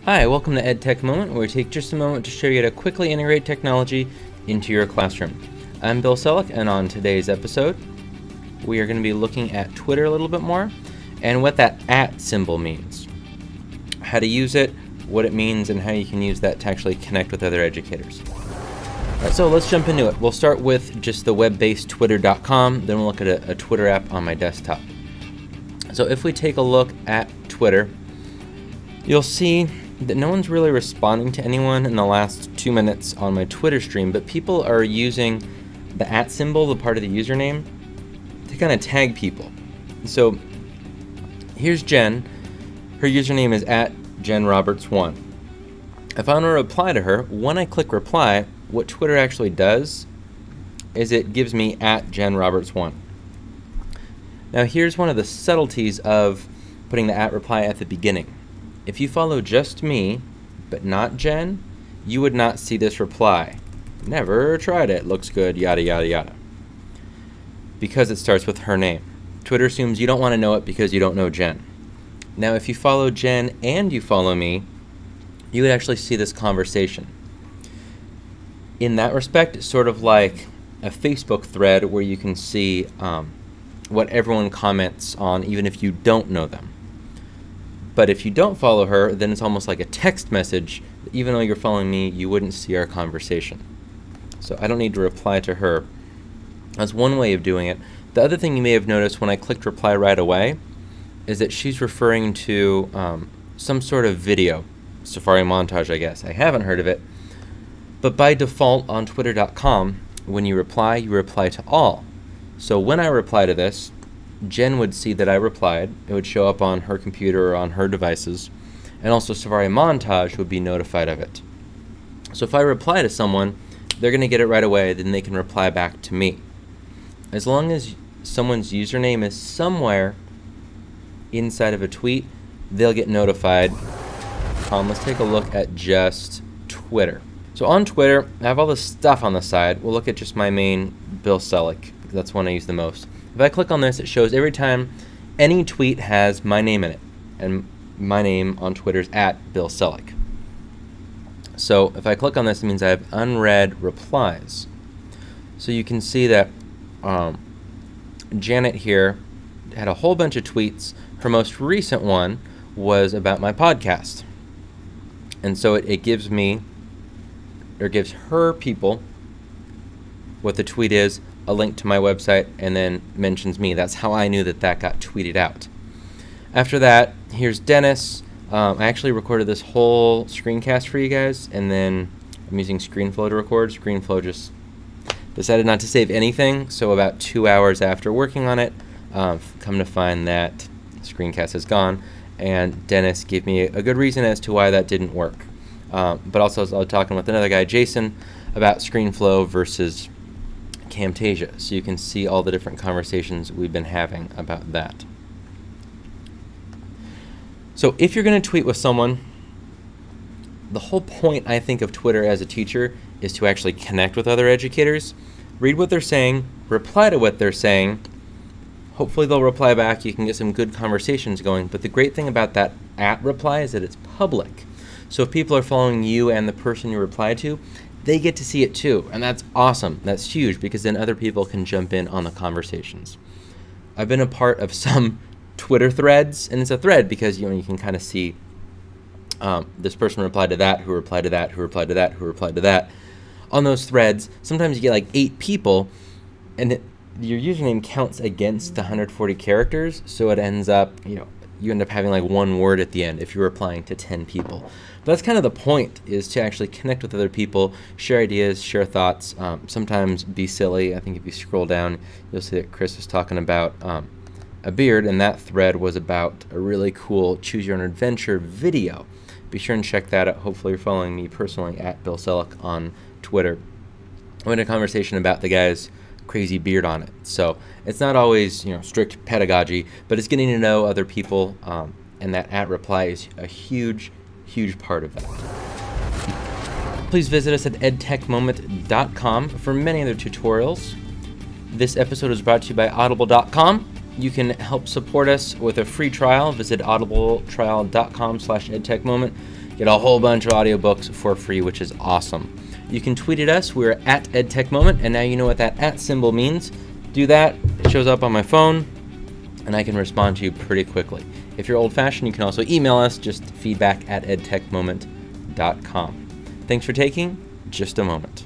Hi, welcome to EdTech Moment, where we take just a moment to show you how to quickly integrate technology into your classroom. I'm Bill Selleck, and on today's episode, we are going to be looking at Twitter a little bit more, and what that @ symbol means, how to use it, what it means, and how you can use that to actually connect with other educators. All right, so let's jump into it. We'll start with just the web-based twitter.com, then we'll look at a Twitter app on my desktop. So if we take a look at Twitter, you'll see that no one's really responding to anyone in the last 2 minutes on my Twitter stream, but people are using the @ symbol, the part of the username, to kind of tag people. So here's Jen. Her username is @JenRoberts1. If I want to reply to her, when I click reply, what Twitter actually does is it gives me @JenRoberts1. Now here's one of the subtleties of putting the reply at the beginning. If you follow just me, but not Jen, you would not see this reply. Never tried it, looks good, yada yada yada. Because it starts with her name. Twitter assumes you don't want to know it because you don't know Jen. Now if you follow Jen and you follow me, you would actually see this conversation. In that respect, it's sort of like a Facebook thread where you can see what everyone comments on, even if you don't know them. But if you don't follow her, then it's almost like a text message. Even though you're following me, you wouldn't see our conversation. So I don't need to reply to her. That's one way of doing it. The other thing you may have noticed when I clicked reply right away is that she's referring to some sort of video. Safari montage, I guess. I haven't heard of it. But by default on twitter.com, when you reply to all. So when I reply to this, Jen would see that I replied. It would show up on her computer or on her devices, and also Safari Montage would be notified of it. So if I reply to someone, they're going to get it right away, then they can reply back to me. As long as someone's username is somewhere inside of a tweet, they'll get notified. Let's take a look at just Twitter. So on Twitter, I have all this stuff on the side. We'll look at just my main Bill Selleck, because that's one I use the most. If I click on this, it shows every time any tweet has my name in it. And my name on Twitter is @Bill Selleck. So if I click on this, it means I have unread replies. So you can see that Janet here had a whole bunch of tweets. Her most recent one was about my podcast. And so it gives me, or gives her people, what the tweet is, a link to my website, and then mentions me. That's how I knew that that got tweeted out. After that, here's Dennis. I actually recorded this whole screencast for you guys, and then I'm using ScreenFlow to record. ScreenFlow just decided not to save anything, so about 2 hours after working on it, come to find that screencast is gone, and Dennis gave me a good reason as to why that didn't work. But also I was talking with another guy, Jason, about ScreenFlow versus Camtasia, so you can see all the different conversations we've been having about that. So if you're going to tweet with someone, the whole point, I think, of Twitter as a teacher is to actually connect with other educators, read what they're saying, reply to what they're saying. Hopefully they'll reply back, you can get some good conversations going, but the great thing about that reply is that it's public. So if people are following you and the person you reply to, they get to see it too, and that's awesome. That's huge, because then other people can jump in on the conversations. I've been a part of some Twitter threads, and it's a thread because you can kind of see this person replied to that, who replied to that, who replied to that, who replied to that. On those threads, sometimes you get like 8 people, and your username counts against the 140 characters, so it ends up, you end up having like 1 word at the end if you're replying to 10 people. But that's kind of the point, is to actually connect with other people, share ideas, share thoughts, sometimes be silly. I think if you scroll down, you'll see that Chris was talking about a beard, and that thread was about a really cool Choose Your Own Adventure video. Be sure and check that out. Hopefully you're following me personally @Bill Selleck on Twitter. I had a conversation about the guy's crazy beard on it. So it's not always strict pedagogy, but it's getting to know other people, and that reply is a huge part of that. Please visit us at edtechmoment.com for many other tutorials. This episode is brought to you by audible.com. You can help support us with a free trial. Visit audibletrial.com/edtechmoment. get a whole bunch of audiobooks for free, which is awesome. You can tweet at us. We're at EdTechMoment, and now you know what that @ symbol means. Do that. It shows up on my phone, and I can respond to you pretty quickly. If you're old-fashioned, you can also email us, just feedback@edtechmoment.com. Thanks for taking just a moment.